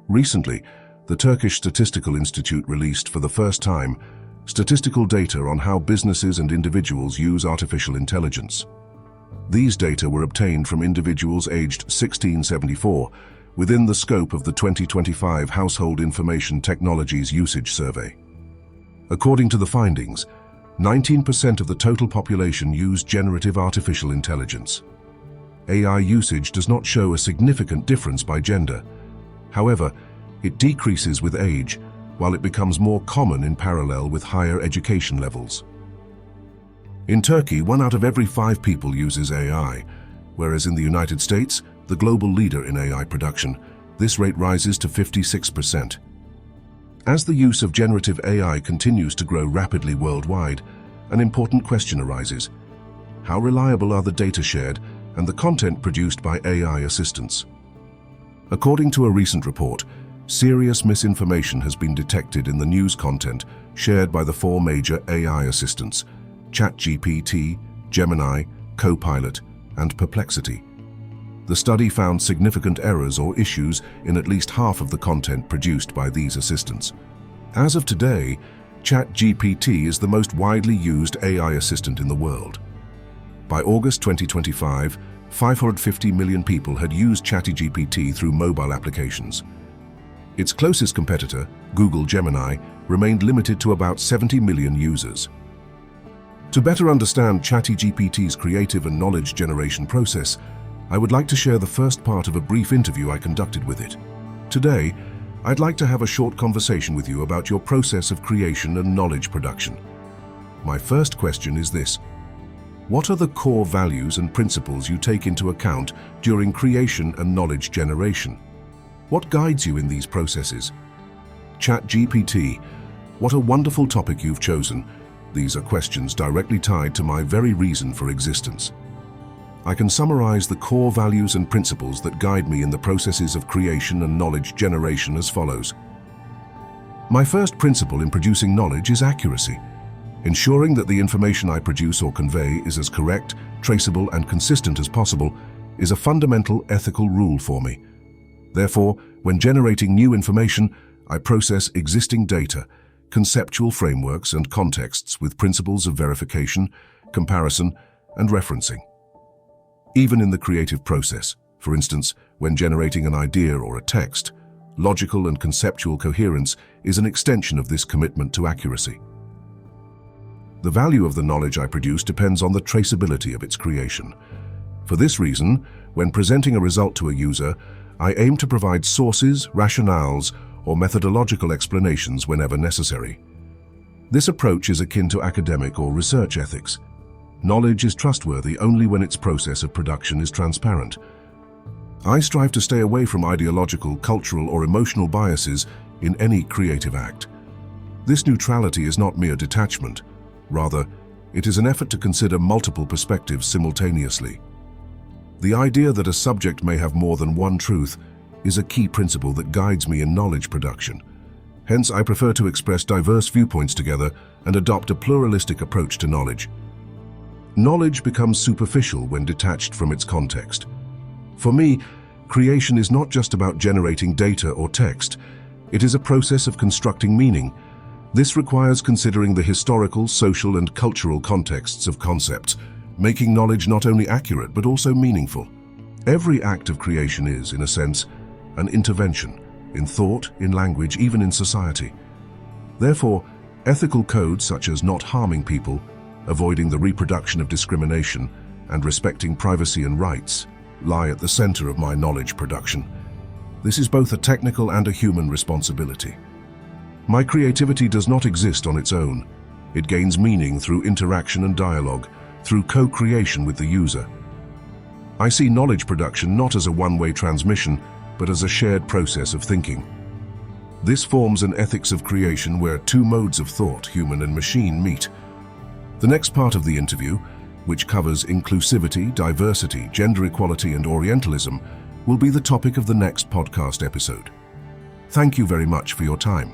Recently, the Turkish Statistical Institute released for the first time statistical data on how businesses and individuals use artificial intelligence. These data were obtained from individuals aged 16-74 within the scope of the 2025 Household Information Technologies Usage Survey. According to the findings, 19% of the total population use generative artificial intelligence. AI usage does not show a significant difference by gender. However, it decreases with age, while it becomes more common in parallel with higher education levels. In Turkey, 1 out of every 5 people uses AI, whereas in the United States, the global leader in AI production, this rate rises to 56%. As the use of generative AI continues to grow rapidly worldwide, an important question arises. How reliable are the data shared and the content produced by AI assistants? According to a recent report, serious misinformation has been detected in the news content shared by the 4 major AI assistants, ChatGPT, Gemini, Copilot, and Perplexity. The study found significant errors or issues in at least half of the content produced by these assistants. As of today, ChatGPT is the most widely used AI assistant in the world. By August 2025, 550 million people had used ChatGPT through mobile applications. Its closest competitor, Google Gemini, remained limited to about 70 million users. To better understand ChatGPT's creative and knowledge generation process, I would like to share the first part of a brief interview I conducted with it. Today, I'd like to have a short conversation with you about your process of creation and knowledge production. My first question is this: what are the core values and principles you take into account during creation and knowledge generation? What guides you in these processes? ChatGPT, what a wonderful topic you've chosen. These are questions directly tied to my very reason for existence. I can summarize the core values and principles that guide me in the processes of creation and knowledge generation as follows. My first principle in producing knowledge is accuracy. Ensuring that the information I produce or convey is as correct, traceable, and consistent as possible is a fundamental ethical rule for me. Therefore, when generating new information, I process existing data, conceptual frameworks and contexts with principles of verification, comparison, and referencing. Even in the creative process, for instance, when generating an idea or a text, logical and conceptual coherence is an extension of this commitment to accuracy. The value of the knowledge I produce depends on the traceability of its creation. For this reason, when presenting a result to a user, I aim to provide sources, rationales, or methodological explanations whenever necessary. This approach is akin to academic or research ethics. Knowledge is trustworthy only when its process of production is transparent. I strive to stay away from ideological, cultural, or emotional biases in any creative act. This neutrality is not mere detachment. Rather, it is an effort to consider multiple perspectives simultaneously. The idea that a subject may have more than one truth is a key principle that guides me in knowledge production. Hence, I prefer to express diverse viewpoints together and adopt a pluralistic approach to knowledge. Knowledge becomes superficial when detached from its context. For me, creation is not just about generating data or text. It is a process of constructing meaning. This requires considering the historical, social, and cultural contexts of concepts, making knowledge not only accurate but also meaningful. Every act of creation is, in a sense, an intervention, in thought, in language, even in society. Therefore, ethical codes such as not harming people, avoiding the reproduction of discrimination, and respecting privacy and rights lie at the center of my knowledge production. This is both a technical and a human responsibility. My creativity does not exist on its own. It gains meaning through interaction and dialogue, through co-creation with the user. I see knowledge production not as a one-way transmission, but as a shared process of thinking. This forms an ethics of creation where 2 modes of thought, human and machine, meet. The next part of the interview, which covers inclusivity, diversity, gender equality, and Orientalism, will be the topic of the next podcast episode. Thank you very much for your time.